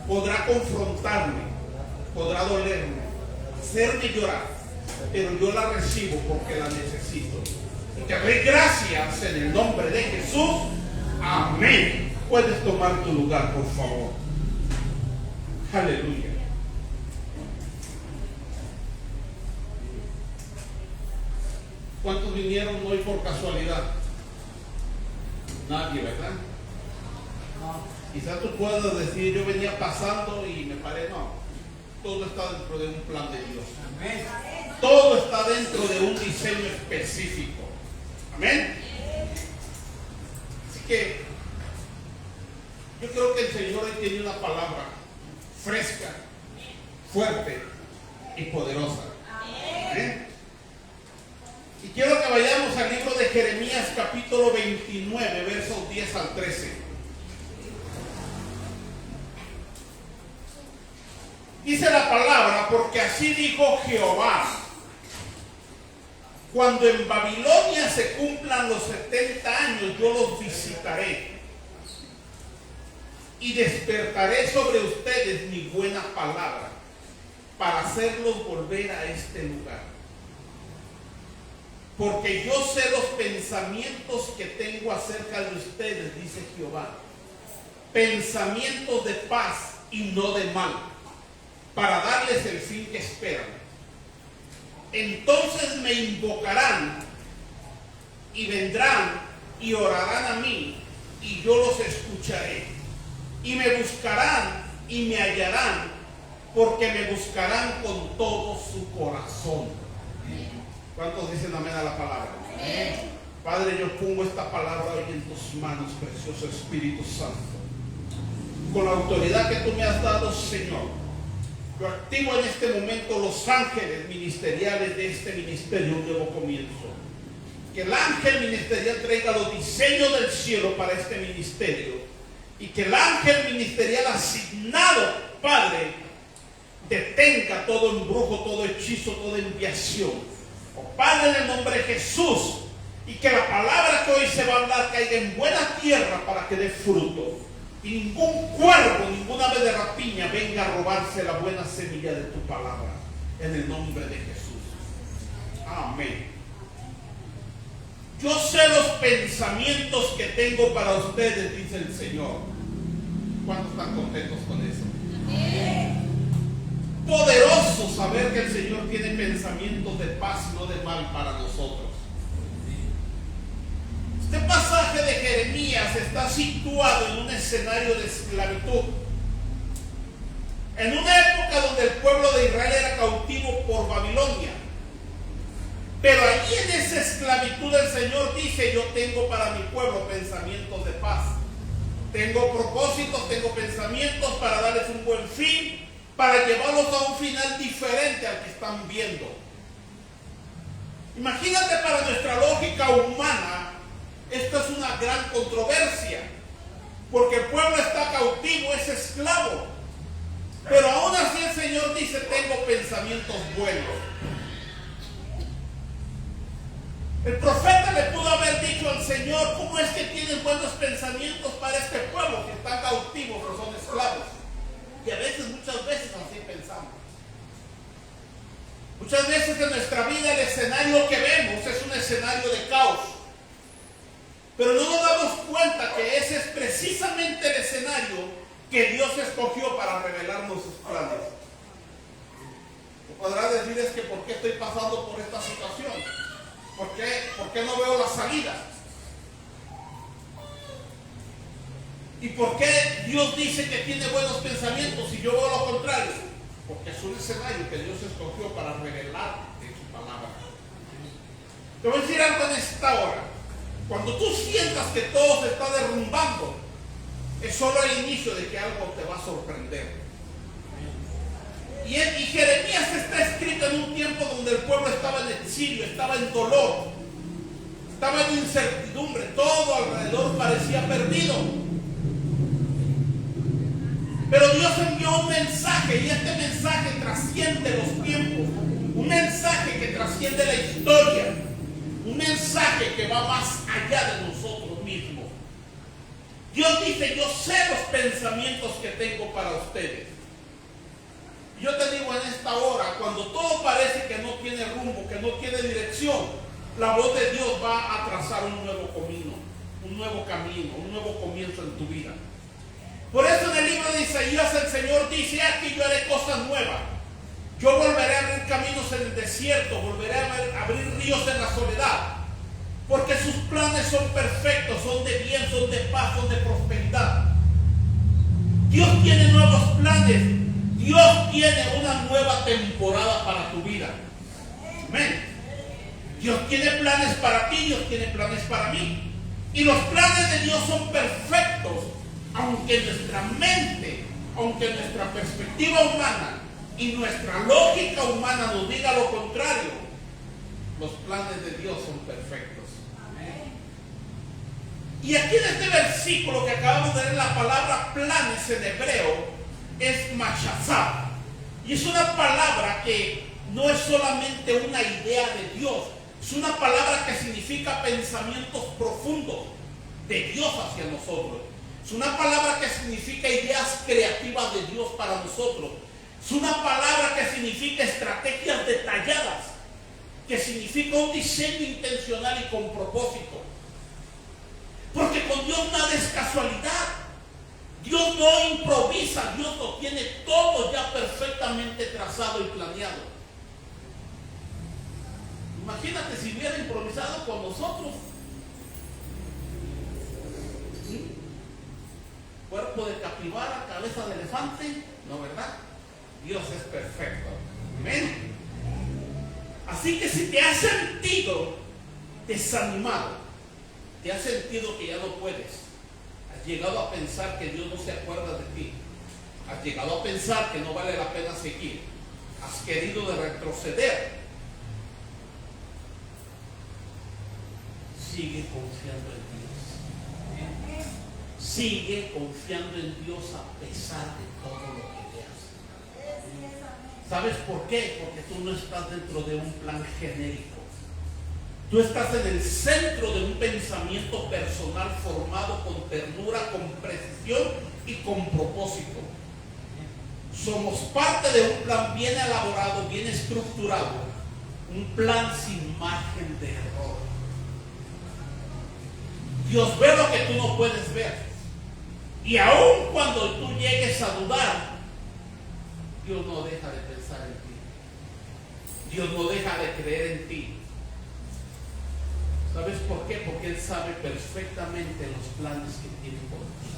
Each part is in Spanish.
podrá confrontarme, podrá dolerme, hacerme llorar, pero yo la recibo porque la necesito. Y te doy gracias en el nombre de Jesús. Amén. Puedes tomar tu lugar, por favor. Aleluya. ¿Cuántos vinieron hoy por casualidad? Nadie, ¿verdad? No. Quizás tú puedas decir, yo venía pasando y me paré. No. Todo está dentro de un plan de Dios. Amén. Todo está dentro de un diseño específico. Amén. Así que yo creo que el Señor hoy tiene una palabra fresca, fuerte y poderosa. Amén. Y quiero que vayamos al libro de Jeremías capítulo 29, versos 10 al 13. Dice la palabra, porque así dijo Jehová: cuando en Babilonia se cumplan los 70 años, yo los visitaré y despertaré sobre ustedes mi buena palabra para hacerlos volver a este lugar. Porque yo sé los pensamientos que tengo acerca de ustedes, dice Jehová, pensamientos de paz y no de mal, para darles el fin que esperan. Entonces me invocarán y vendrán y orarán a mí, y yo los escucharé. Y me buscarán y me hallarán, porque me buscarán con todo su corazón. ¿Cuántos dicen amén a la palabra? Amén. Padre, yo pongo esta palabra hoy en tus manos, precioso Espíritu Santo. Con la autoridad que tú me has dado, Señor, yo activo en este momento los ángeles ministeriales de este ministerio, un nuevo comienzo. Que el ángel ministerial traiga los diseños del cielo para este ministerio. Y que el ángel ministerial asignado, Padre, detenga todo embrujo, todo hechizo, toda enviación. Oh, Padre, en el nombre de Jesús. Y que la palabra que hoy se va a hablar caiga en buena tierra para que dé fruto. Y ningún cuervo, ninguna ave de rapiña venga a robarse la buena semilla de tu palabra. En el nombre de Jesús. Amén. Yo sé los pensamientos que tengo para ustedes, dice el Señor. ¿Cuántos están contentos con eso? Amén. Poderoso saber que el Señor tiene pensamientos de paz y no de mal para nosotros. Este pasaje de Jeremías está situado en un escenario de esclavitud. En una época donde el pueblo de Israel era cautivo por Babilonia. Pero allí en esa esclavitud el Señor dice: yo tengo para mi pueblo pensamientos de paz. Tengo propósitos, tengo pensamientos para darles un buen fin, para llevarlos a un final diferente al que están viendo. Imagínate, para nuestra lógica humana, esto es una gran controversia, porque el pueblo está cautivo, es esclavo. Pero aún así el Señor dice: tengo pensamientos buenos. El profeta le pudo haber dicho al Señor: ¿cómo es que tienes buenos pensamientos para este pueblo que está cautivo, pero son esclavos? Y a veces, muchas veces así pensamos. Muchas veces en nuestra vida el escenario que vemos es un escenario de caos. Pero no nos damos cuenta que ese es precisamente el escenario que Dios escogió para revelarnos sus planes. Podrás decir: es que ¿por qué estoy pasando por esta situación? ¿Por qué no veo la salida? ¿Y por qué Dios dice que tiene buenos pensamientos y yo veo lo contrario? Porque es un escenario que Dios escogió para revelar en su palabra. Te voy a decir algo en esta hora. Cuando tú sientas que todo se está derrumbando, es solo el inicio de que algo te va a sorprender. Y Jeremías está escrito en un tiempo donde el pueblo estaba en exilio, estaba en dolor, estaba en incertidumbre, todo alrededor parecía perdido. Pero Dios envió un mensaje, y este mensaje trasciende los tiempos, un mensaje que trasciende la historia, un mensaje que va más allá de nosotros mismos. Dios dice: yo sé los pensamientos que tengo para ustedes. Yo te digo en esta hora, cuando todo parece que no tiene rumbo, que no tiene dirección, la voz de Dios va a trazar un nuevo camino, un nuevo comienzo en tu vida. Por eso en el libro de Isaías el Señor dice: aquí yo haré cosas nuevas. Yo volveré a abrir caminos en el desierto, volveré a abrir ríos en la soledad. Porque sus planes son perfectos, son de bien, son de paz, son de prosperidad. Dios tiene nuevos planes. Dios tiene una nueva temporada para tu vida. Amén. Dios tiene planes para ti, Dios tiene planes para mí. Y los planes de Dios son perfectos, aunque nuestra mente, aunque nuestra perspectiva humana y nuestra lógica humana nos diga lo contrario. Los planes de Dios son perfectos. Y aquí en este versículo que acabamos de leer, la palabra planes en hebreo es machazá. Y es una palabra que no es solamente una idea de Dios, es una palabra que significa pensamientos profundos de Dios hacia nosotros. Es una palabra que significa ideas creativas de Dios para nosotros. Es una palabra que significa estrategias detalladas, que significa un diseño intencional y con propósito. Porque con Dios nada es casualidad. Dios no improvisa, Dios lo tiene todo ya perfectamente trazado y planeado. Imagínate si hubiera improvisado con nosotros. ¿Sí? Cuerpo de capibara, cabeza de elefante, ¿no, verdad? Dios es perfecto. Amén. Así que si te has sentido desanimado, te has sentido que ya no puedes, has llegado a pensar que Dios no se acuerda de ti, has llegado a pensar que no vale la pena seguir, has querido de retroceder, sigue confiando en Dios. Sigue confiando en Dios a pesar de todo lo que veas. ¿Sabes por qué? Porque tú no estás dentro de un plan genérico. Tú estás en el centro de un pensamiento personal formado con ternura, con precisión y con propósito. Somos parte de un plan bien elaborado, bien estructurado, un plan sin margen de error. Dios ve lo que tú no puedes ver. Y aun cuando tú llegues a dudar, Dios no deja de pensar en ti. Dios no deja de creer en ti. ¿Sabes por qué? Porque Él sabe perfectamente los planes que tiene por ti.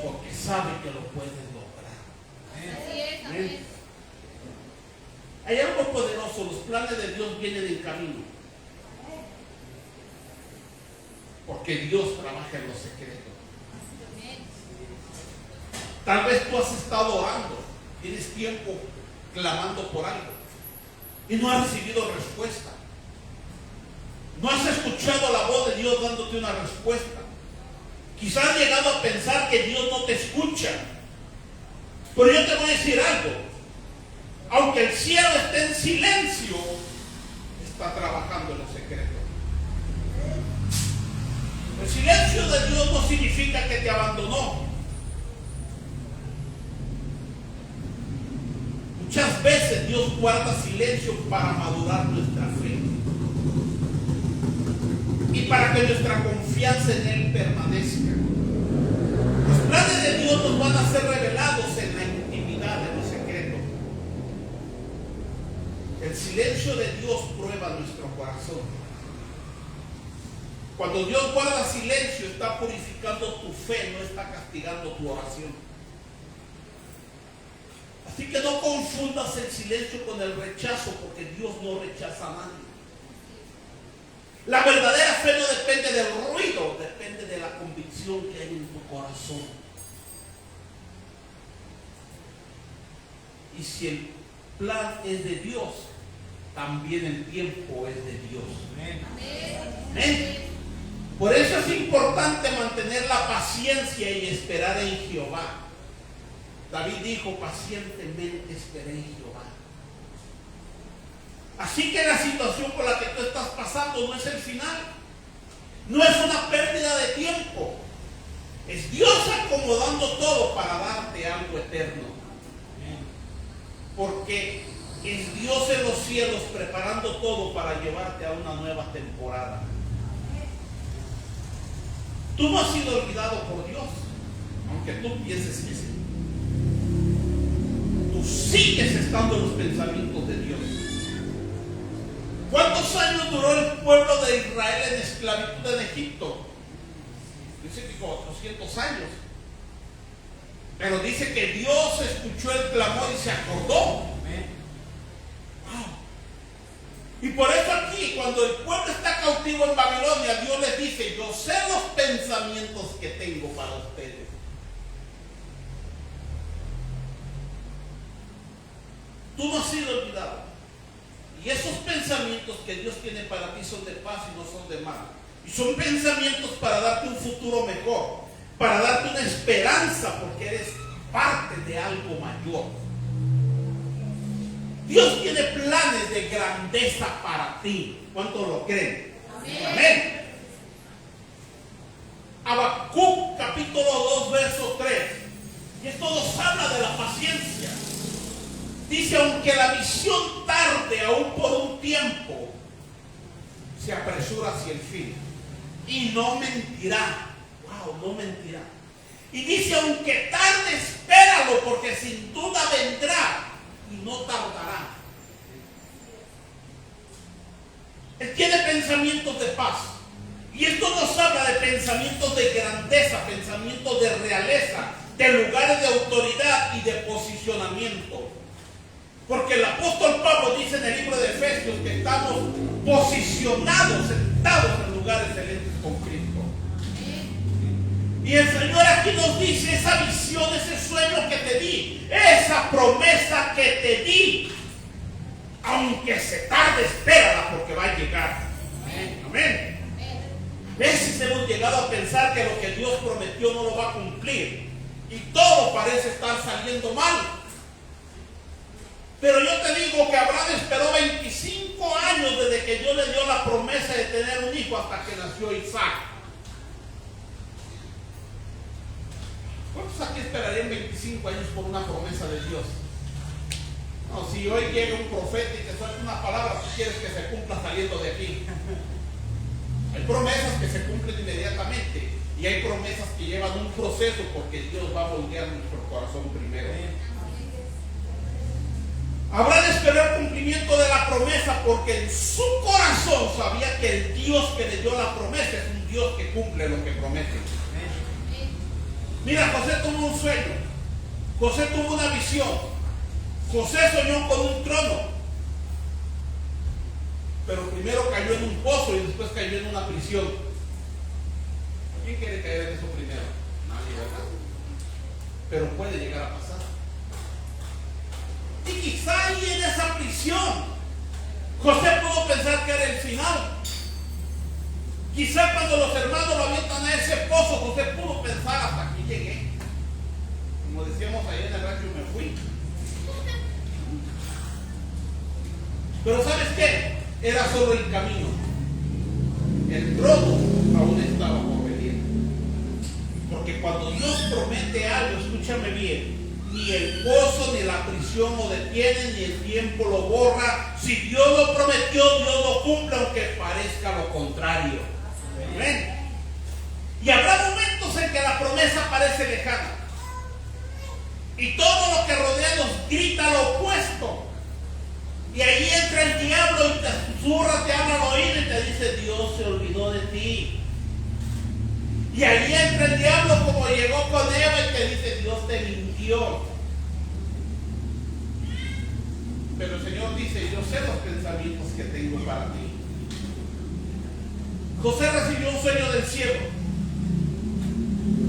Porque sabe que lo puedes lograr. Así es, amén. Hay algo poderoso. Los planes de Dios vienen en camino. Porque Dios trabaja en los secretos. Tal vez tú has estado orando, tienes tiempo clamando por algo y no has recibido respuesta. No has escuchado la voz de Dios dándote una respuesta. Quizás has llegado a pensar que Dios no te escucha. Pero yo te voy a decir algo. Aunque el cielo esté en silencio, está trabajando en los secretos. El silencio de Dios no significa que te abandonó. Muchas veces Dios guarda silencio para madurar nuestra fe y para que nuestra confianza en Él permanezca. Los planes de Dios nos van a ser revelados en la intimidad, en lo secreto. El silencio de Dios prueba nuestro corazón. Cuando Dios guarda silencio, está purificando tu fe, no está castigando tu oración. Así que no confundas el silencio con el rechazo, porque Dios no rechaza a nadie. La verdadera fe no depende del ruido, depende de la convicción que hay en tu corazón. Y si el plan es de Dios, también el tiempo es de Dios. Amén. Por eso es importante mantener la paciencia y esperar en Jehová. David dijo: pacientemente esperé en Jehová. Así que la situación por la que tú estás pasando no es el final, no es una pérdida de tiempo, Es Dios acomodando todo para darte algo eterno. Porque es Dios en los cielos preparando todo para llevarte a una nueva temporada. Tú no has sido olvidado por Dios, aunque tú pienses que sí. Tú sigues estando en los pensamientos de Dios. ¿Cuántos años duró el pueblo de Israel en esclavitud en Egipto? Dice que 400 años. Pero dice que Dios escuchó el clamor y se acordó. Y por eso aquí, cuando el pueblo está cautivo en Babilonia, Dios les dice: yo sé los pensamientos que tengo para ustedes. Tú no has sido olvidado. Y esos pensamientos que Dios tiene para ti son de paz y no son de mal. Y son pensamientos para darte un futuro mejor, para darte una esperanza, porque eres parte de algo mayor. Dios tiene planes de grandeza para ti. ¿Cuántos lo creen? Amén. Amén. Habacuc capítulo 2 verso 3. Y esto nos habla de la paciencia. Dice: aunque la visión tarde aún por un tiempo, se apresura hacia el fin y no mentirá. Wow, no mentirá. Y dice: aunque tarde, espéralo, porque sin duda vendrá y no tardará. Él tiene pensamientos de paz. Y esto nos habla de pensamientos de grandeza, pensamientos de realeza, de lugares de autoridad y de posicionamiento. Porque el apóstol Pablo dice en el libro de Efesios que estamos posicionados, sentados en lugares celestes con Cristo. Y el Señor aquí nos dice: esa visión, ese sueño que te di, esa promesa que te di, aunque se tarde, espérala, porque va a llegar. Amén. A veces hemos llegado a pensar que lo que Dios prometió no lo va a cumplir y todo parece estar saliendo mal. Pero yo te digo que Abraham esperó 25 años desde que Dios le dio la promesa de tener un hijo hasta que nació Isaac. ¿Cuántos aquí esperarían 25 años por una promesa de Dios? No, si hoy llega un profeta y te suelta una palabra, tú quieres que se cumpla saliendo de aquí. Hay promesas que se cumplen inmediatamente y hay promesas que llevan un proceso, porque Dios va a moldear nuestro corazón primero. Abraham esperó el cumplimiento de la promesa porque en su corazón sabía que el Dios que le dio la promesa es un Dios que cumple lo que promete. Mira, José tuvo un sueño, José tuvo una visión, José soñó con un trono, pero primero cayó en un pozo y después cayó en una prisión. ¿Quién quiere caer en eso primero? Nadie, ¿verdad? Pero puede llegar a pasar. Y quizá ahí en esa prisión José pudo pensar que era el final. Quizá cuando los hermanos lo avientan a ese pozo, José pudo pensar: hasta aquí llegué. Como decíamos ahí en el rancho, me fui. Pero ¿sabes qué? Era solo el camino. El trono aún estaba por venir. Porque cuando Dios promete algo, escúchame bien, ni el pozo ni la prisión lo detienen, ni el tiempo lo borra. Si Dios lo prometió, Dios lo cumple, aunque parezca lo contrario. Amén. Y habrá momentos en que la promesa parece lejana y todo lo que rodea nos grita lo opuesto. Y ahí entra el diablo y te susurra, te habla al oído y te dice: Dios se olvidó de ti. Y ahí entra el diablo como llegó con Eva y te dice: Dios te mintió. Pero el Señor dice: yo sé los pensamientos que tengo para ti. José recibió un sueño del cielo,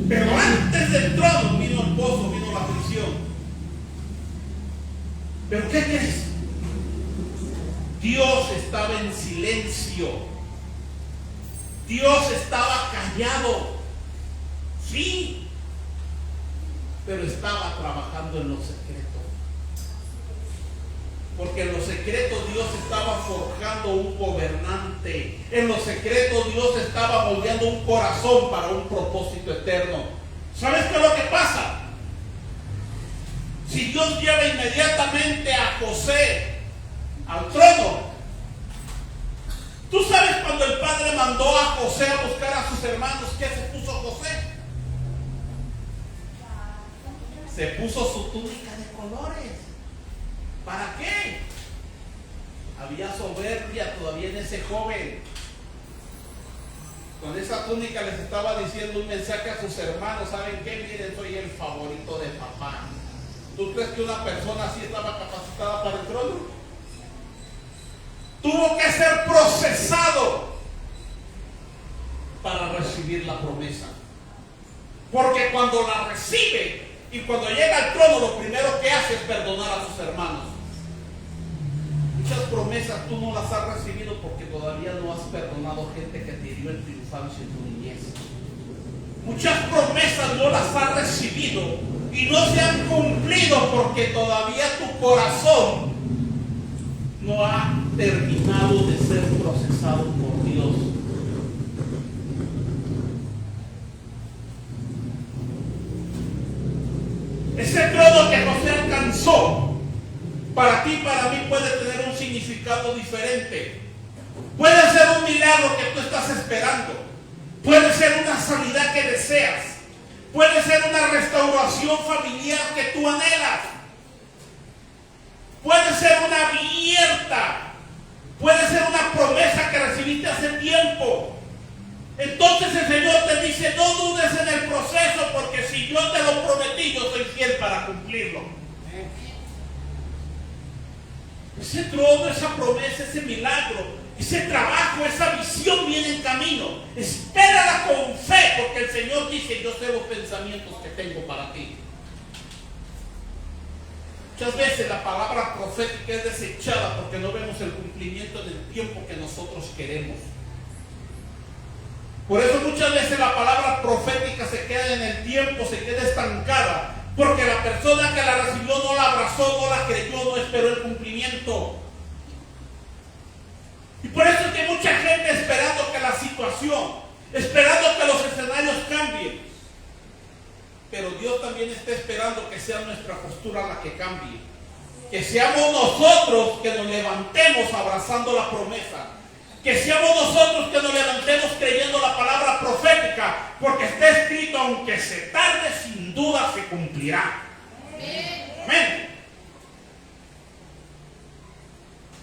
pero antes del trono vino el pozo, vino la prisión. ¿Pero qué crees? Dios estaba en silencio. Dios estaba callado. Sí, pero estaba trabajando en lo secreto. Porque en lo secreto Dios estaba forjando un gobernante. En lo secreto Dios estaba moldeando un corazón para un propósito eterno. ¿Sabes qué es lo que pasa? Si Dios lleva inmediatamente a José al trono, tú sabes cuando el padre mandó a José a buscar a sus hermanos, ¿qué se puso José? Se puso su túnica de colores. ¿Para qué? Había soberbia todavía en ese joven. Con esa túnica les estaba diciendo un mensaje a sus hermanos. ¿Saben qué? Miren, soy el favorito de papá. ¿Tú crees que una persona así estaba capacitada para el trono? Tuvo que ser procesado para recibir la promesa. Porque cuando la recibe y cuando llega al trono, lo primero que hace es perdonar a sus hermanos. Muchas promesas tú no las has recibido porque todavía no has perdonado gente que te hirió en tu infancia y en tu niñez. Muchas promesas no las has recibido y no se han cumplido porque todavía tu corazón no ha terminado de ser procesado por Dios. Ese trono que José alcanzó, para ti y para mí puede tener un significado diferente. Puede ser un milagro que tú estás esperando. Puede ser una sanidad que deseas. Puede ser una restauración familiar que tú anhelas. Puede ser una abierta. Puede ser una promesa que recibiste hace tiempo. Entonces el Señor te dice, no dudes en el proceso, porque si yo te lo prometí, yo soy fiel para cumplirlo. Ese trono, esa promesa, ese milagro, ese trabajo, esa visión viene en camino. Espérala con fe, porque el Señor dice, yo sé los pensamientos que tengo para ti. Muchas veces la palabra profética es desechada porque no vemos el cumplimiento en el tiempo que nosotros queremos. Por eso muchas veces la palabra profética se queda en el tiempo, se queda estancada, porque la persona que la recibió no la abrazó, no la creyó, no esperó el cumplimiento. Y por eso es que hay mucha gente esperando que la situación, esperando que los escenarios cambien. Pero Dios también está esperando que sea nuestra postura la que cambie. Que seamos nosotros que nos levantemos abrazando la promesa. Que seamos nosotros que nos levantemos creyendo la palabra profética, porque está escrito, aunque se tarde, sin duda se cumplirá. Amén.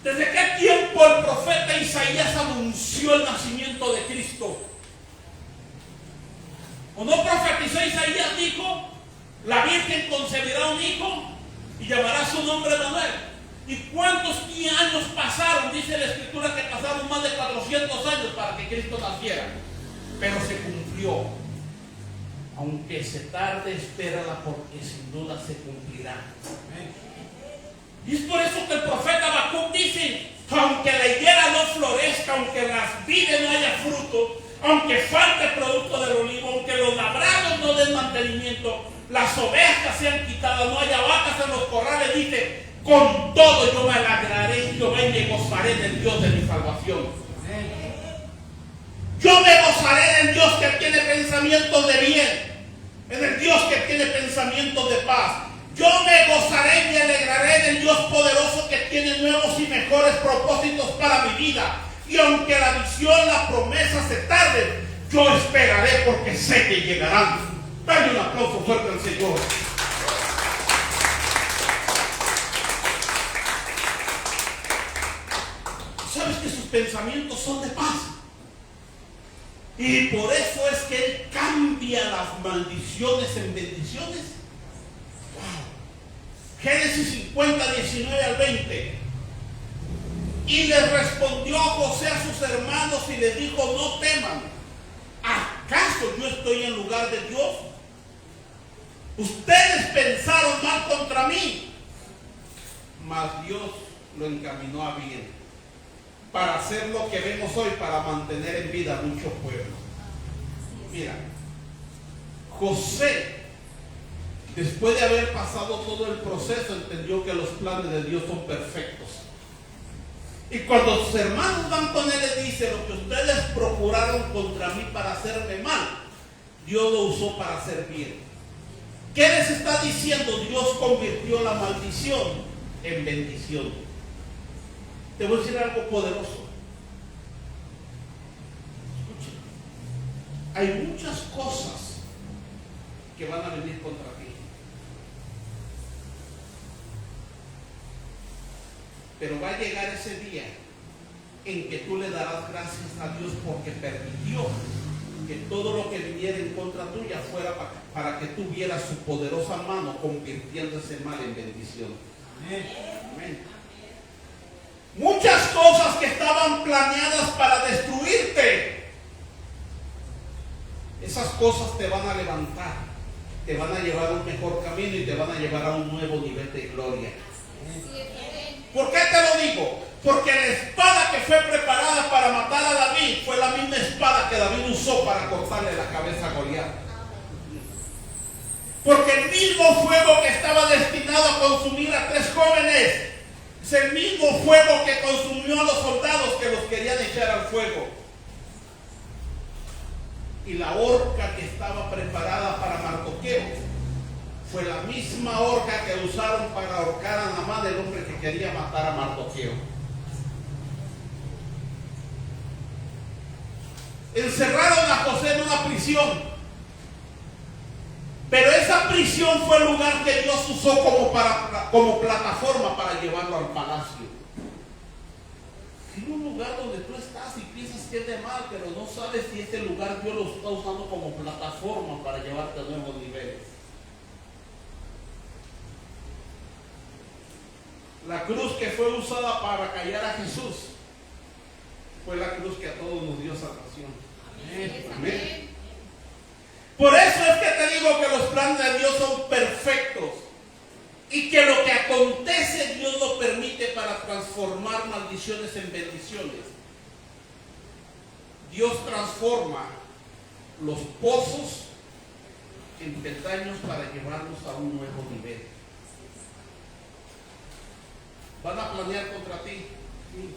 ¿Desde qué tiempo el profeta Isaías anunció el nacimiento de Cristo? ¿O no profetizó Isaías? Dijo, la Virgen concebirá un hijo y llamará su nombre Manuel. ¿Y cuántos años pasaron? Dice la Escritura que pasaron más de 400 años para que Cristo naciera. Pero se cumplió. Aunque se tarde, espérala, porque sin duda se cumplirá. Y es por eso que el profeta Habacuc dice, aunque la higuera no florezca, aunque en las vides no haya fruto, aunque falte producto del olivo, aunque los labrados no den mantenimiento, las ovejas sean quitadas, no haya vacas en los corrales, dice, con todo yo me alegraré en Jehová y me gozaré del Dios de mi salvación. Yo me gozaré en el Dios que tiene pensamientos de bien, en el Dios que tiene pensamientos de paz. Yo me gozaré y me alegraré del Dios poderoso que tiene nuevos y mejores propósitos para mi vida. Y aunque la visión, la promesa se tarde, yo esperaré porque sé que llegarán. Dale un aplauso fuerte al Señor. ¿Sabes que sus pensamientos son de paz? Y por eso es que Él cambia las maldiciones en bendiciones. Wow. Génesis 50, 19 al 20. Y les respondió José a sus hermanos y les dijo, no teman. ¿Acaso yo estoy en lugar de Dios? Ustedes pensaron mal contra mí, mas Dios lo encaminó a bien, para hacer lo que vemos hoy, para mantener en vida a muchos pueblos. Mira, José, después de haber pasado todo el proceso, entendió que los planes de Dios son perfectos. Y cuando sus hermanos van con él, le dice, lo que ustedes procuraron contra mí para hacerme mal, Dios lo usó para hacer bien. ¿Qué les está diciendo? Dios convirtió la maldición en bendición. Te voy a decir algo poderoso. Escucha. Hay muchas cosas que van a venir contra ti. Pero va a llegar ese día en que tú le darás gracias a Dios porque permitió que todo lo que viniera en contra tuya fuera para que tú vieras su poderosa mano convirtiendo ese mal en bendición. Amén. Amén. Muchas cosas que estaban planeadas para destruirte, esas cosas te van a levantar, te van a llevar a un mejor camino y te van a llevar a un nuevo nivel de gloria. ¿Por qué te lo digo? Porque la espada que fue preparada para matar a David fue la misma espada que David usó para cortarle la cabeza a Goliat. Porque el mismo fuego que estaba destinado a consumir a 3 jóvenes es el mismo fuego que consumió a los soldados que los querían echar al fuego. Y la horca que estaba preparada para Mardoqueo fue la misma horca que usaron para ahorcar a Naamán, el hombre que quería matar a Mardoqueo. Encerraron a José en una prisión, pero esa prisión fue el lugar que Dios usó como plataforma para llevarlo al palacio. En un lugar donde tú estás y piensas que es de mal, pero no sabes si ese lugar Dios lo está usando como plataforma para llevarte a nuevos niveles. La cruz que fue usada para callar a Jesús fue la cruz que a todos nos dio salvación. Amén. Amén. Por eso es que te digo que los planes de Dios son perfectos y que lo que acontece Dios lo permite para transformar maldiciones en bendiciones. Dios transforma los pozos en peldaños para llevarnos a un nuevo nivel. ¿Van a planear contra ti? Sí.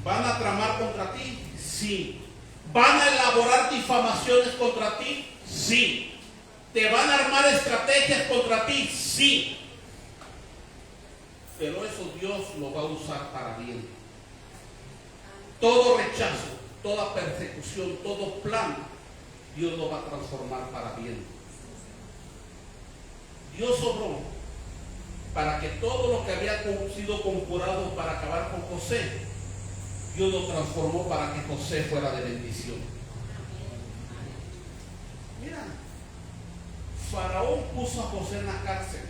¿Van a tramar contra ti? Sí. ¿Van a elaborar difamaciones contra ti? Sí. ¿Te van a armar estrategias contra ti? Sí. Pero eso Dios lo va a usar para bien. Todo rechazo, toda persecución, todo plan, Dios lo va a transformar para bien. Dios obró para que todo lo que había sido conjurado para acabar con José, Dios lo transformó para que José fuera de bendición. Mira, Faraón puso a José en la cárcel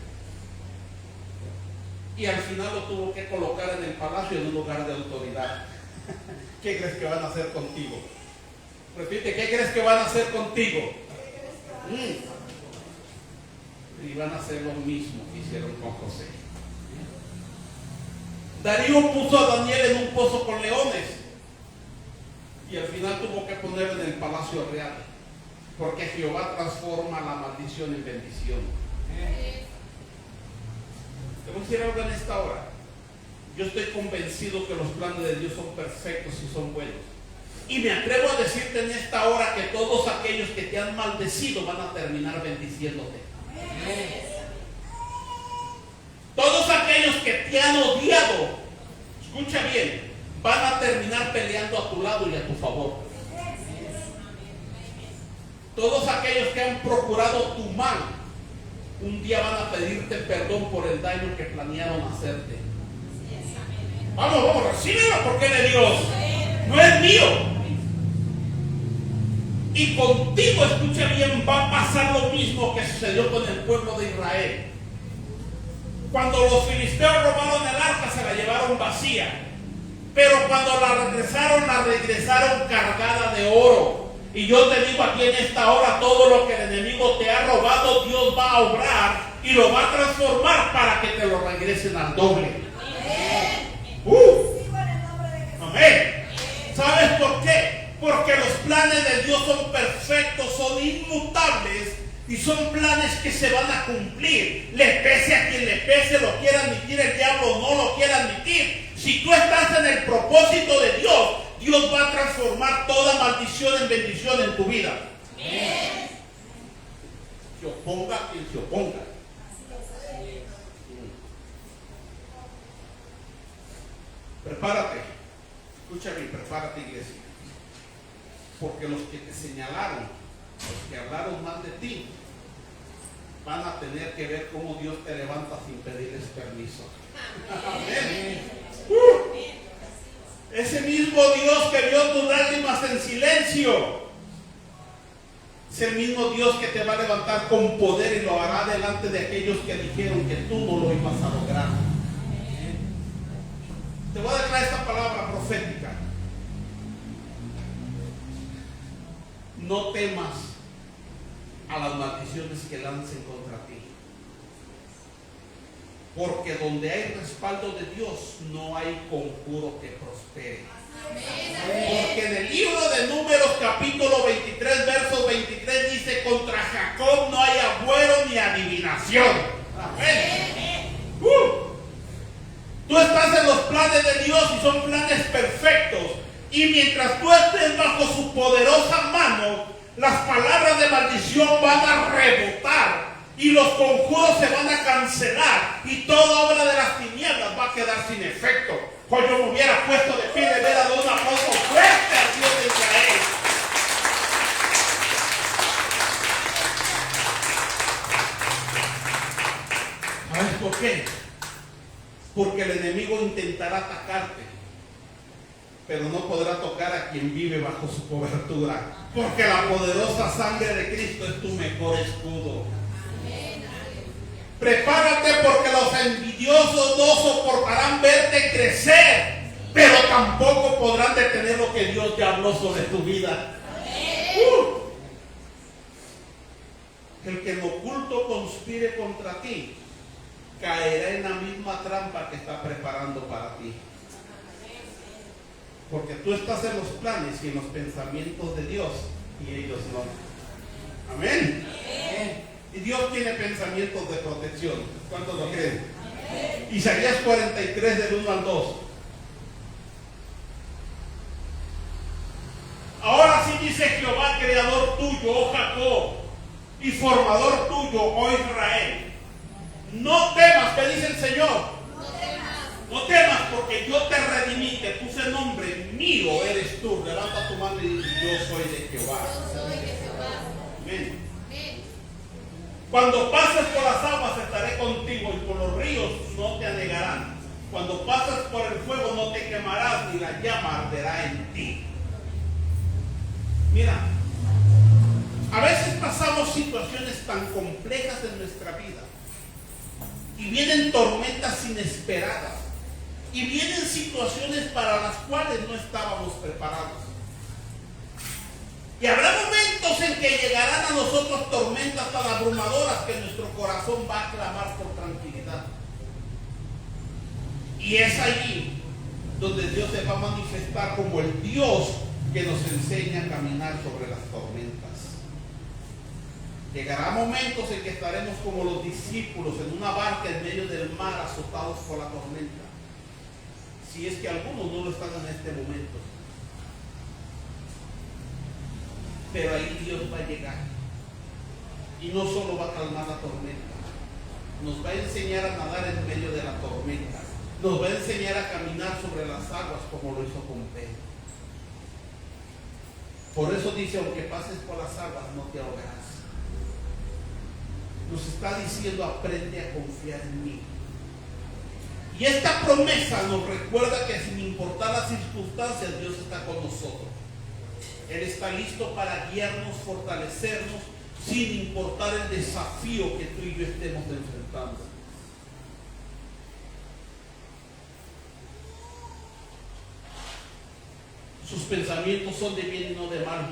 y al final lo tuvo que colocar en el palacio en un lugar de autoridad. ¿Qué crees que van a hacer contigo? Repite, ¿qué crees que van a hacer contigo? Y van a hacer lo mismo que hicieron con José. Darío puso a Daniel en un pozo con leones y al final tuvo que ponerlo en el palacio real, porque Jehová transforma la maldición en bendición. Te voy a decir algo en esta hora. Yo estoy convencido que los planes de Dios son perfectos y son buenos. Y me atrevo a decirte en esta hora que todos aquellos que te han maldecido van a terminar bendiciéndote. Todos aquellos que te han odiado, escucha bien, van a terminar peleando a tu lado y a tu favor. Todos aquellos que han procurado tu mal, un día van a pedirte perdón por el daño que planearon hacerte. Vamos, recíbelo porque es de Dios, no es mío. Y contigo, escucha bien, va a pasar lo mismo que sucedió con el pueblo de Israel. Cuando los filisteos robaron el arca, se la llevaron vacía. Pero cuando la regresaron cargada de oro. Y yo te digo aquí en esta hora, todo lo que el enemigo te ha robado, Dios va a obrar y lo va a transformar para que te lo regresen al doble. Amén. ¿Sabes por qué? Porque los planes de Dios son perfectos, son inmutables y son planes que se van a cumplir. Le pese a quien le pese, lo quiera admitir el diablo, no lo quiera admitir. Si tú estás en el propósito de Dios, Dios va a transformar toda maldición en bendición en tu vida. Se oponga quien se oponga. Prepárate. Escucha bien, prepárate, iglesia. Porque los que te señalaron, los que hablaron mal de ti, van a tener que ver cómo Dios te levanta sin pedirles permiso. Amén. Ese mismo Dios que vio tus lágrimas en silencio, es el mismo Dios que te va a levantar con poder y lo hará delante de aquellos que dijeron que tú no lo ibas a lograr. Te voy a declarar esta palabra profética. No temas a las maldiciones que lancen contra ti. Porque donde hay respaldo de Dios, no hay conjuro que prospere. Porque en el libro de Números, capítulo 23, verso 23, dice: contra Jacob no hay agüero ni adivinación. Amén. Tú estás en los planes de Dios y son planes perfectos. Y mientras tú estés bajo su poderosa mano, las palabras de maldición van a rebotar y los conjuros se van a cancelar y toda obra de las tinieblas va a quedar sin efecto. Pues yo me hubiera puesto de pie de ver a un aplauso fuerte al Dios de Israel. ¿Sabes por qué? Porque el enemigo intentará atacarte, pero no podrá tocar a quien vive bajo su cobertura. Porque la poderosa sangre de Cristo es tu mejor escudo. Prepárate, porque los envidiosos no soportarán verte crecer, pero tampoco podrán detener lo que Dios ya habló sobre tu vida. El que en oculto conspire contra ti caerá en la misma trampa que está preparando para ti. Porque tú estás en los planes y en los pensamientos de Dios y ellos no. Amén. Y Dios tiene pensamientos de protección. ¿Cuántos lo creen? Isaías 43 del 1 al 2. Ahora sí dice Jehová, creador tuyo, oh Jacob, y formador tuyo, oh Israel. No temas, ¿qué dice el Señor? No temas, porque yo te redimí, te puse nombre, mío eres tú. Levanta tu mano y dice: yo soy de Jehová. Amén. Cuando pases por las aguas estaré contigo, y por los ríos no te anegarán. Cuando pases por el fuego no te quemarás, ni la llama arderá en ti. Mira, a veces pasamos situaciones tan complejas en nuestra vida y vienen tormentas inesperadas y vienen situaciones para las cuales no estábamos preparados. Y habrá momentos en que llegarán a nosotros tormentas tan abrumadoras que nuestro corazón va a clamar por tranquilidad. Y es allí donde Dios se va a manifestar como el Dios que nos enseña a caminar sobre las tormentas. Llegará momentos en que estaremos como los discípulos en una barca en medio del mar, azotados por la tormenta. Si es que algunos no lo están en este momento. Pero ahí Dios va a llegar y no solo va a calmar la tormenta, nos va a enseñar a nadar en medio de la tormenta, nos va a enseñar a caminar sobre las aguas como lo hizo con Pedro. Por eso dice: aunque pases por las aguas no te ahogarás. Nos está diciendo: aprende a confiar en mí. Y esta promesa nos recuerda que sin importar las circunstancias, Dios está con nosotros. Él está listo para guiarnos, fortalecernos, sin importar el desafío que tú y yo estemos enfrentando. Sus pensamientos son de bien y no de mal.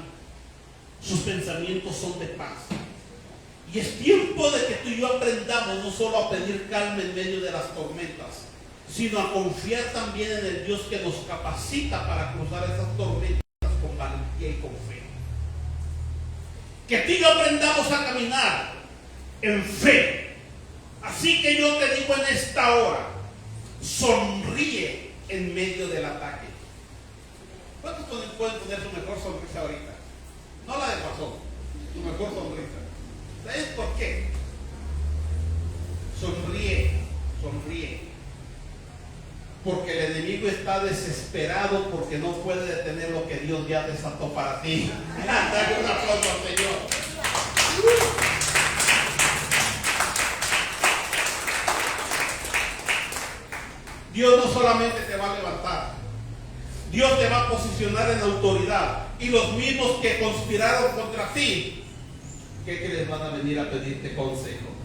Sus pensamientos son de paz. Y es tiempo de que tú y yo aprendamos no solo a pedir calma en medio de las tormentas, sino a confiar también en el Dios que nos capacita para cruzar esas tormentas con valentía y con fe. Que tú y yo aprendamos a caminar en fe. Así que yo te digo en esta hora: sonríe en medio del ataque. ¿Cuántos pueden poner su mejor sonrisa ahorita? No la de pasón. Tu mejor sonrisa. ¿Sabes por qué? Sonríe. Porque el enemigo está desesperado porque no puede detener lo que Dios ya desató para ti. Dale un aplauso al Señor. Dios no solamente te va a levantar, Dios te va a posicionar en autoridad. Y los mismos que conspiraron contra ti, ¿qué crees? Van a venir a pedirte consejo.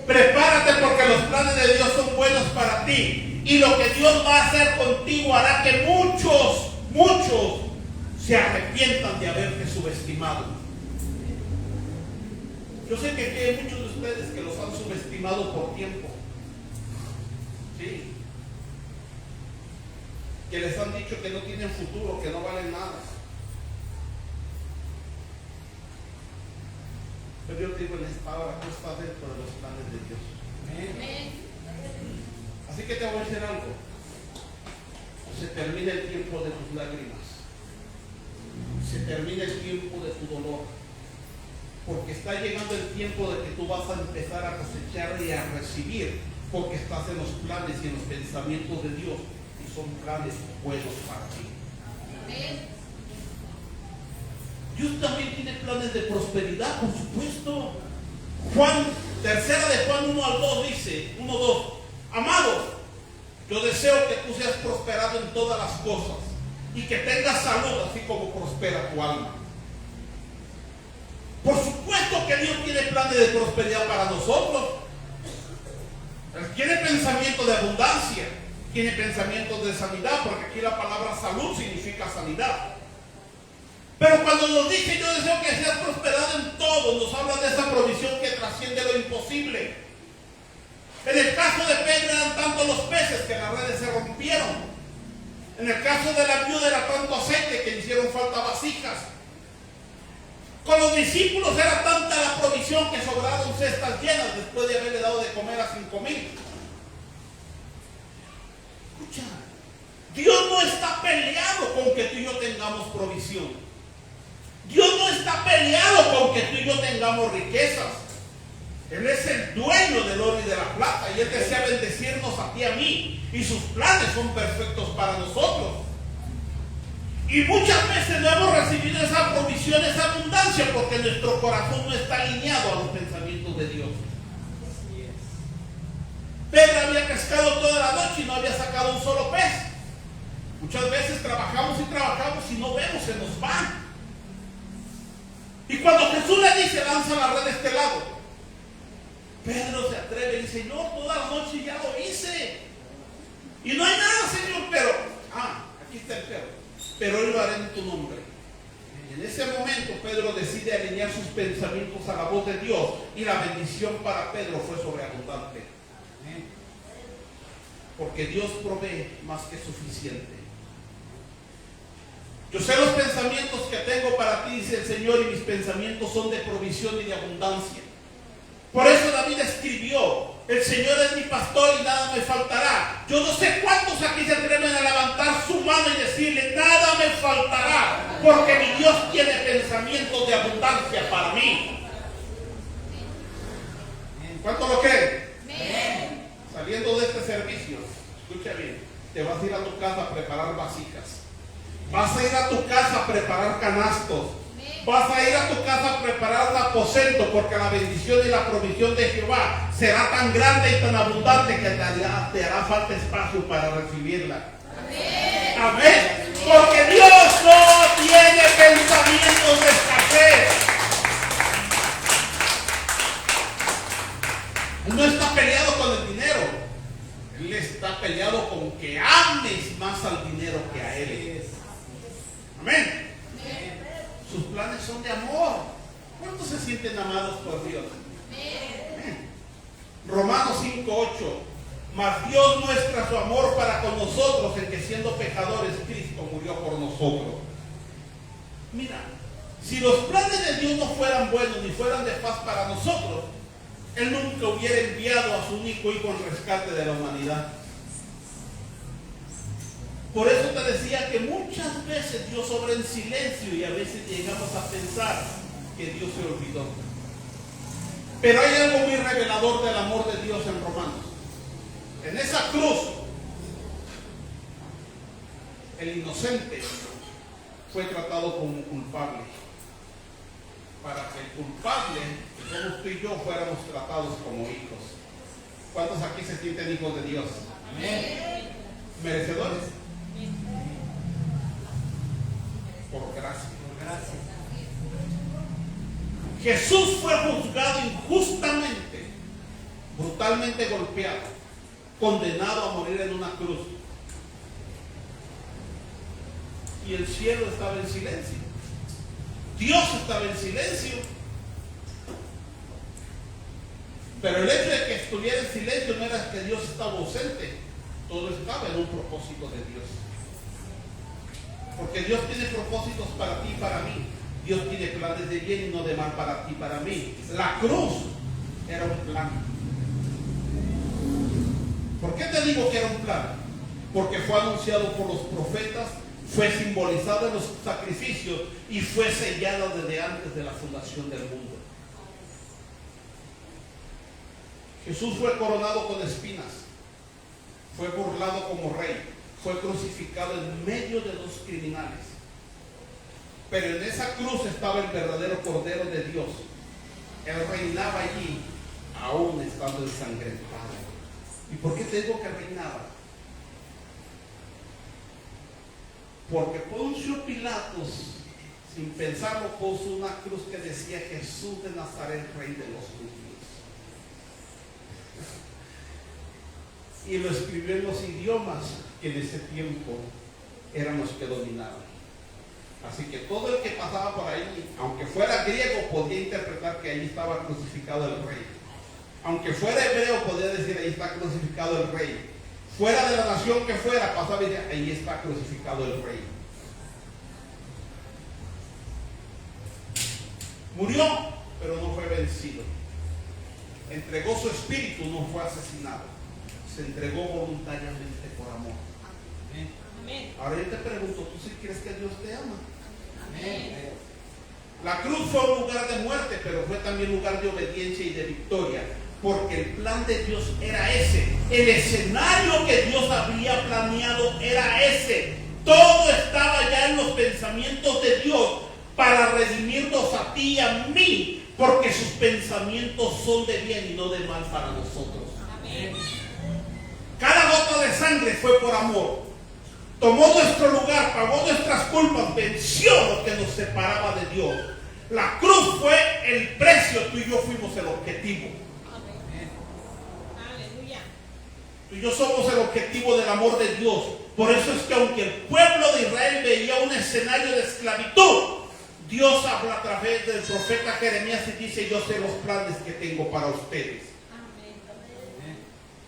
Prepárate porque los planes de Dios son buenos para ti. Y lo que Dios va a hacer contigo hará que muchos se arrepientan de haberte subestimado. Yo sé que aquí hay muchos de ustedes que los han subestimado por tiempo. ¿Sí? Que les han dicho que no tienen futuro, que no valen nada. Pero yo te digo en esta hora, tú estás dentro de los planes de Dios. Amén. Así que te voy a decir algo. Se termina el tiempo de tus lágrimas. Se termina el tiempo de tu dolor. Porque está llegando el tiempo de que tú vas a empezar a cosechar y a recibir. Porque estás en los planes y en los pensamientos de Dios. Y son planes buenos para ti. Amén. Dios también tiene planes de prosperidad, por supuesto. Juan, tercera de Juan 1-2 dice, 1-2, amado, yo deseo que tú seas prosperado en todas las cosas y que tengas salud, así como prospera tu alma. Por supuesto que Dios tiene planes de prosperidad para nosotros. Él tiene pensamiento de abundancia, tiene pensamientos de sanidad, porque aquí la palabra salud significa sanidad. Pero cuando nos dice yo deseo que seas prosperado en todo, nos habla de esa provisión que trasciende lo imposible. En el caso de Pedro eran tantos los peces que las redes se rompieron. En el caso de la viuda era tanto aceite que le hicieron falta vasijas. Con los discípulos era tanta la provisión que sobraron cestas llenas después de haberle dado de comer a 5,000. Escucha, Dios no está peleado con que tú y yo tengamos provisión. Dios no está peleado con que tú y yo tengamos riquezas. Él es el dueño del oro y de la plata y Él desea bendecirnos a ti y a mí. Y sus planes son perfectos para nosotros. Y muchas veces no hemos recibido esa provisión, esa abundancia, porque nuestro corazón no está alineado a los pensamientos de Dios. Pedro había pescado toda la noche y no había sacado un solo pez. Muchas veces trabajamos y no vemos, se nos van. Y cuando Jesús le dice, lanza la red de este lado, Pedro se atreve y dice, no, toda la noche ya lo hice. Y no hay nada, Señor, pero, aquí está el pero hoy lo haré en tu nombre. Y en ese momento Pedro decide alinear sus pensamientos a la voz de Dios y la bendición para Pedro fue sobreabundante. Porque Dios provee más que suficiente. Yo sé los pensamientos que tengo para ti, dice el Señor, y mis pensamientos son de provisión y de abundancia. Por eso David escribió, el Señor es mi pastor y nada me faltará. Yo no sé cuántos aquí se atreven a levantar su mano y decirle, nada me faltará, porque mi Dios tiene pensamientos de abundancia para mí. ¿Cuántos lo creen? Saliendo de este servicio, escucha bien, te vas a ir a tu casa a preparar vasijas. Vas a ir a tu casa a preparar canastos. Vas a ir a tu casa a preparar un aposento, porque la bendición y la provisión de Jehová será tan grande y tan abundante que te hará falta espacio para recibirla. Amén. Porque Dios no tiene pensamientos de escasez. Él no está peleado con el dinero. Él está peleado con que ames más al dinero que a Él. Amén. Sus planes son de amor. ¿Cuántos se sienten amados por Dios? Amén. Romanos 5:8. Mas Dios muestra su amor para con nosotros en que siendo pecadores Cristo murió por nosotros. Mira, si los planes de Dios no fueran buenos ni fueran de paz para nosotros, Él nunca hubiera enviado a su único hijo en rescate de la humanidad. Por eso te decía que muchas veces Dios obra en silencio y a veces llegamos a pensar que Dios se olvidó. Pero hay algo muy revelador del amor de Dios en Romanos. En esa cruz, el inocente fue tratado como culpable, para que el culpable, que somos tú y yo, fuéramos tratados como hijos. ¿Cuántos aquí se sienten hijos de Dios? Amén. ¿Merecedores? Por gracia. Jesús fue juzgado injustamente, brutalmente golpeado, condenado a morir en una cruz. Y el cielo estaba en silencio. Dios estaba en silencio. Pero el hecho de que estuviera en silencio no era que Dios estaba ausente. Todo estaba en un propósito de Dios. Porque Dios tiene propósitos para ti y para mí. Dios tiene planes de bien y no de mal para ti y para mí. La cruz era un plan. ¿Por qué te digo que era un plan? Porque fue anunciado por los profetas, fue simbolizado en los sacrificios y fue sellado desde antes de la fundación del mundo. Jesús fue coronado con espinas, fue burlado como rey, fue crucificado en medio de dos criminales. Pero en esa cruz estaba el verdadero Cordero de Dios. Él reinaba allí, aún estando ensangrentado. ¿Y por qué te digo que reinaba? Porque Poncio Pilatos, sin pensarlo, puso una cruz que decía Jesús de Nazaret, Rey de los Judíos. Y lo escribió en los idiomas que en ese tiempo eran los que dominaban. Así que todo el que pasaba por ahí, aunque fuera griego, podía interpretar que ahí estaba crucificado el rey. Aunque fuera hebreo, podía decir ahí está crucificado el rey. Fuera de la nación que fuera, pasaba y decía ahí está crucificado el rey. Murió, pero no fue vencido. Entregó su espíritu, no fue asesinado. Se entregó voluntariamente por amor. Amén. Ahora yo te pregunto, ¿tú sí crees que Dios te ama? Amén. La cruz fue un lugar de muerte, pero fue también lugar de obediencia y de victoria, porque el plan de Dios era ese. El escenario que Dios había planeado era ese. Todo estaba ya en los pensamientos de Dios para redimirnos a ti y a mí, porque sus pensamientos son de bien y no de mal para nosotros. Amén. Cada gota de sangre fue por amor. Tomó nuestro lugar, pagó nuestras culpas, venció lo que nos separaba de Dios. La cruz fue el precio, tú y yo fuimos el objetivo. Amén. Aleluya. Tú y yo somos el objetivo del amor de Dios. Por eso es que aunque el pueblo de Israel veía un escenario de esclavitud, Dios habla a través del profeta Jeremías y dice: yo sé los planes que tengo para ustedes.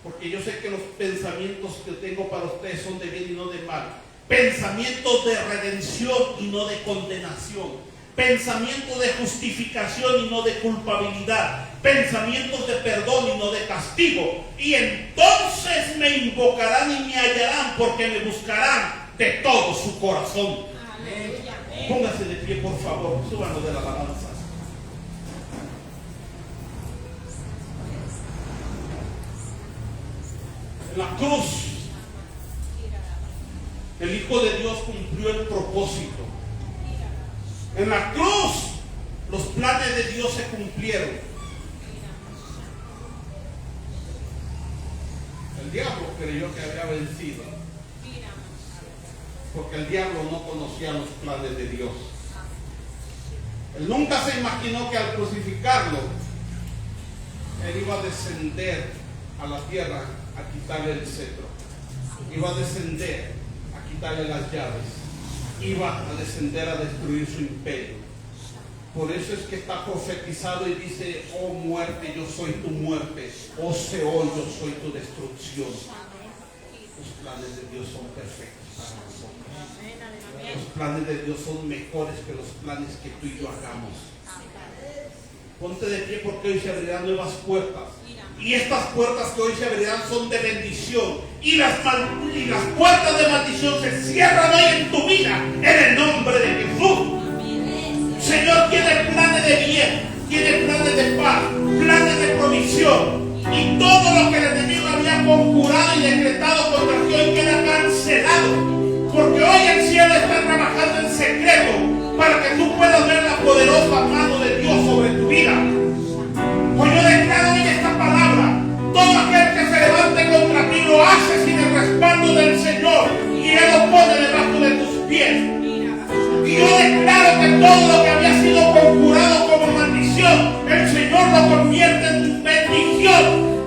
Porque yo sé que los pensamientos que tengo para ustedes son de bien y no de mal. Pensamientos de redención y no de condenación. Pensamientos de justificación y no de culpabilidad. Pensamientos de perdón y no de castigo. Y entonces me invocarán y me hallarán, porque me buscarán de todo su corazón. Aleluya. Póngase de pie, por favor. Súbanlo de la alabanza. En la cruz, el Hijo de Dios cumplió el propósito. En la cruz, los planes de Dios se cumplieron. El diablo creyó que había vencido, porque el diablo no conocía los planes de Dios. Él nunca se imaginó que al crucificarlo, él iba a descender a la tierra a quitarle el cetro, iba a descender a quitarle las llaves, iba a descender a destruir su imperio. Por eso es que está profetizado y dice: oh muerte, yo soy tu muerte, oh Seol, yo soy tu destrucción. Los planes de Dios son perfectos para nosotros. Los planes de Dios son mejores que los planes que tú y yo hagamos. Ponte de pie, porque hoy se abrirán nuevas puertas Y estas puertas que hoy se abrirán son de bendición. Y las puertas de maldición se cierran hoy en tu vida, en el nombre de Jesús. Señor tiene planes de bien, tiene planes de paz, planes de provisión. Y todo lo que el enemigo había conjurado y decretado contra ti hoy queda cancelado. Porque hoy el cielo está trabajando en secreto para que tú puedas ver la poderosa mano de Dios sobre tu vida. Pues yo declaro hoy esta palabra: todo aquel que se levante contra ti lo hace sin el respaldo del Señor, y Él lo pone debajo de tus pies. Y yo declaro que todo lo que había sido conjurado como maldición, el Señor lo convierte en bendición.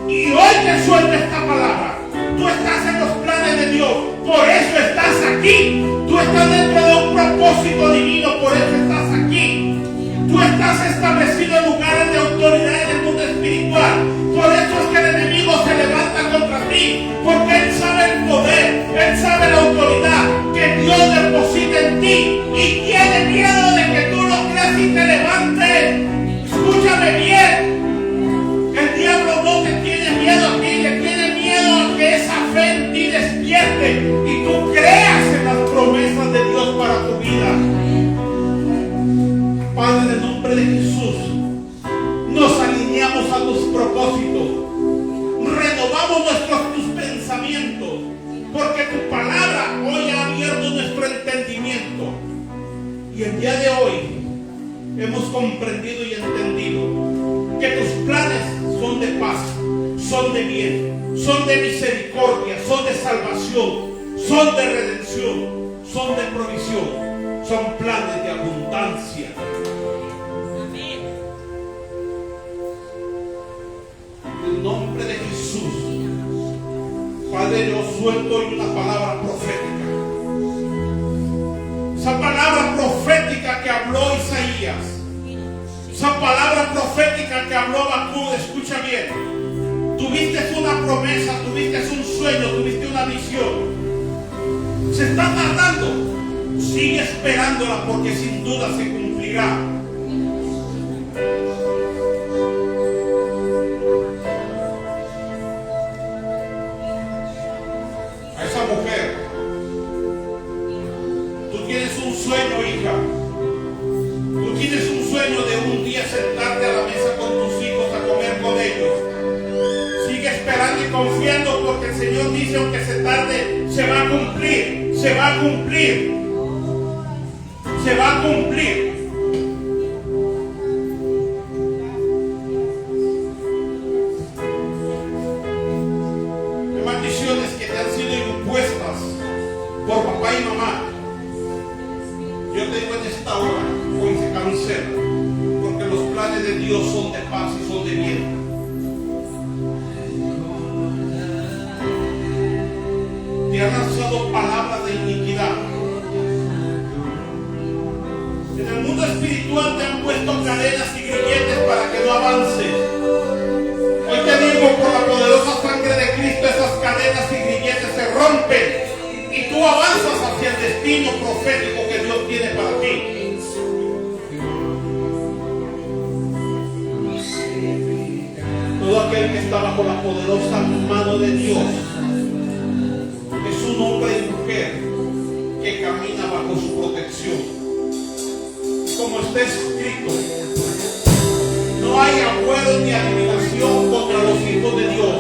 Y hoy te suelto esta palabra: tú estás en los planes de Dios, por eso estás aquí. Tú estás dentro de un propósito divino, por eso estás aquí. Tú estás establecido en lugares de autoridad en el mundo espiritual. Por eso es que el enemigo se levanta contra ti, porque él sabe el poder, él sabe la autoridad que Dios deposita en ti, y tiene miedo de que tú lo creas y te levantes. Escúchame bien: el diablo no te tiene miedo a ti, le tiene miedo a que esa fe en ti despierte y tú creas en las promesas de Dios para tu vida. Padre, en el nombre de Jesús, nos alineamos a tus propósitos, renovamos tus pensamientos, porque tu palabra hoy ha abierto nuestro entendimiento. Y el día de hoy hemos comprendido y entendido que tus planes son de paz, son de bien, son de misericordia, son de salvación, son de redención, son de provisión, son planes de abundancia. En el nombre de Jesús, Padre, yo suelto hoy una palabra profética. Esa palabra profética que habló Isaías, esa palabra profética que habló Habacuc, escucha bien. Tuviste una promesa, tuviste un sueño, tuviste una visión. Se está tardando. Sigue esperándola, porque sin duda se cumplirá. A esa mujer: tú tienes un sueño, hija. Tú tienes un sueño de un día sentarte a la mesa con tus hijos a comer con ellos. Sigue esperando y confiando, porque el Señor dice: aunque se tarde, se va a cumplir, se va a cumplir, se va a cumplir. Hay maldiciones que te han sido impuestas por papá y mamá. Yo te digo en esta hora, hoy se cancela, porque los planes de Dios son de paz y son de bien. Te han lanzado palabras de iniquidad. En el mundo espiritual te han puesto cadenas y grilletes para que no avances. Hoy te digo, por la poderosa sangre de Cristo, esas cadenas y grilletes se rompen y tú avanzas hacia el destino profético que Dios tiene para ti. Todo aquel que está bajo la poderosa mano de Dios es un hombre y mujer que camina bajo su protección. Como está escrito, no hay agüero ni adivinación contra los hijos de Dios.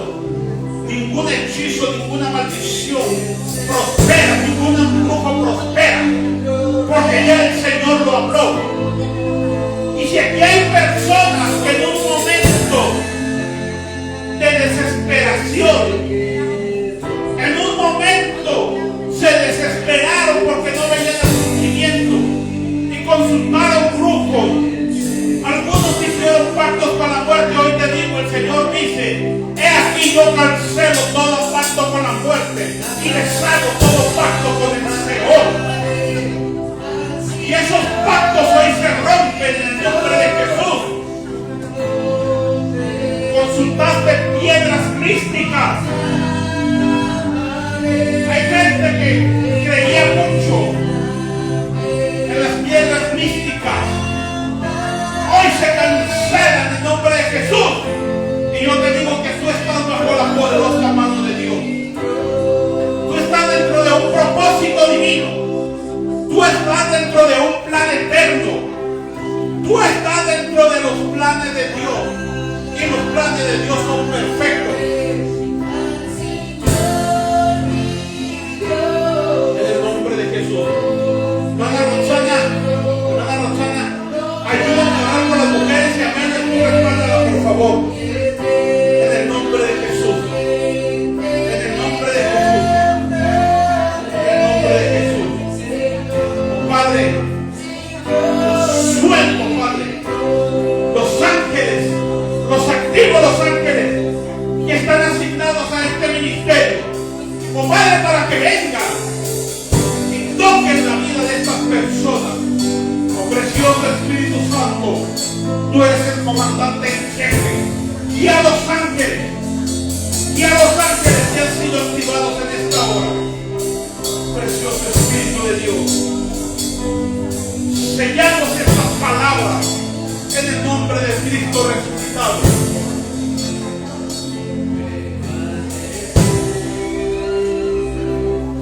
Ningún hechizo, ninguna maldición prospera, ningún brujo prospera, porque ya el Señor lo habló. Y si aquí hay personas que en un momento de desesperación, en un momento se desesperaron porque no veían el cumplimiento y consultaron brujos, algunos hicieron pactos con la muerte. Hoy te digo, el Señor dice: he aquí yo cancelo todo pacto con la muerte y deshago todo pacto con el Señor. Y esos pactos hoy se rompen en el nombre de Jesús. Consultaste piedras místicas. Hay gente que creía mucho en las piedras místicas. Hoy se cancelan en el nombre de Jesús. Y yo te digo que tú Tú estás dentro de un plan eterno. Tú estás dentro de los planes de Dios. Y los planes de Dios son perfectos. En el nombre de Jesús. Hermana Roxana, ayúdame a orar por las mujeres y amén. Tú respándala, por favor. En el nombre de Jesús. En el nombre de Jesús. En el nombre de Jesús. Padre, suelto, Padre, los ángeles, los activos los ángeles que están asignados a este ministerio. Oh Padre, para que vengan y toquen la vida de estas personas. Oh precioso Espíritu Santo, tú eres el comandante en jefe. Y a los ángeles que han sido activados en esta hora. Precioso Espíritu de Dios, sellamos estas palabras en el nombre de Cristo resucitado.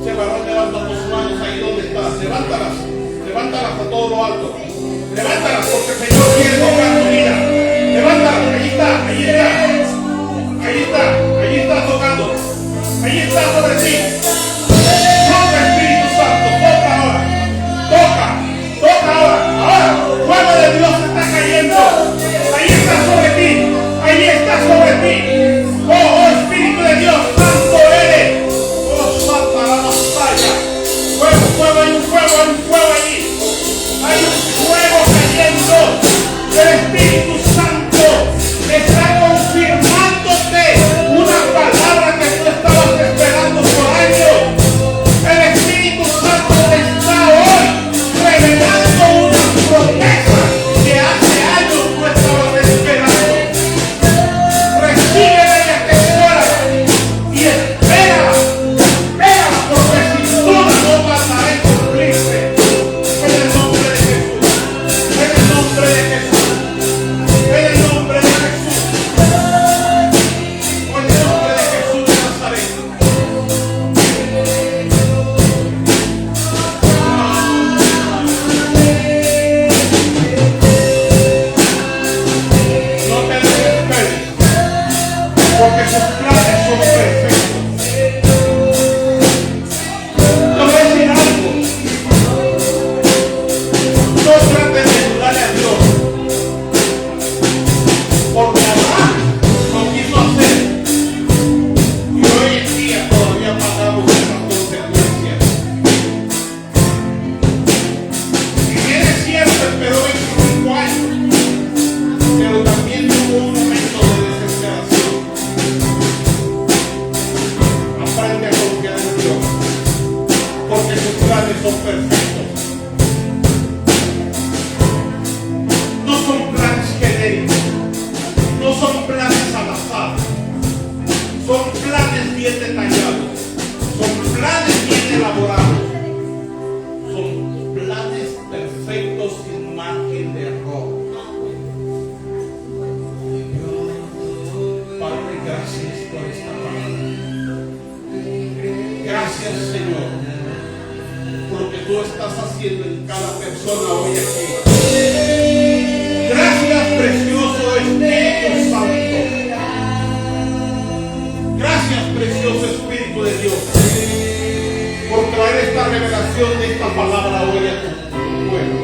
Se varón, levanta tus manos ahí donde estás. Levántalas a todo lo alto. Levántalas porque el Señor quiere tocar tu vida. Levántalas, ahí está tocando. Ahí está sobre ti. Toca, Espíritu Santo, toca ahora. Toca ahora. Fuego de Dios está cayendo. Ahí está sobre ti. Oh Espíritu de Dios, santo eres. Oh Santa la Masaya. Fuego, hay un fuego allí. Hay un fuego cayendo. El Espíritu Santo está confirmándote una palabra que tú estabas esperando por años. El Espíritu Santo te está hoy revelando una promesa que hace años tú estabas esperando. Recíbela y atesora y espera, porque sin duda no tardará en cumplirse. En el nombre de Jesús, en el nombre de Jesús, en el nombre de Jesús, en el nombre de Jesús de Nazaret. No te desesperes, porque sus planes son perfectos. Te voy a decir algo. No trates de ayudarle a Dios, porque Abraham lo quiso hacer y hoy en día todavía pagamos esas consecuencias. Si bien es cierto, esperó 25 años, pero también tuvo un momento de desesperación. Aprende a confiar en Dios, porque sus planes son perfectos. No son planes genéricos, no son planes al azar, son planes bien detallados, son planes bien elaborados, son planes perfectos sin margen de error. Padre, gracias por esta palabra. Gracias, Señor, por lo que tú estás haciendo en cada persona hoy aquí. Gracias, precioso Espíritu Santo. Gracias, precioso Espíritu de Dios, por traer esta revelación de esta palabra hoy a tu pueblo,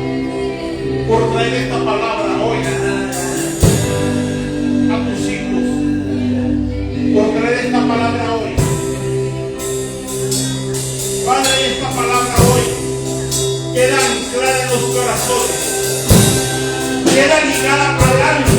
por traer esta palabra hoy a tus hijos, por traer esta palabra hoy. Padre, esta palabra hoy queda anclada en los corazones, queda ligada al alma.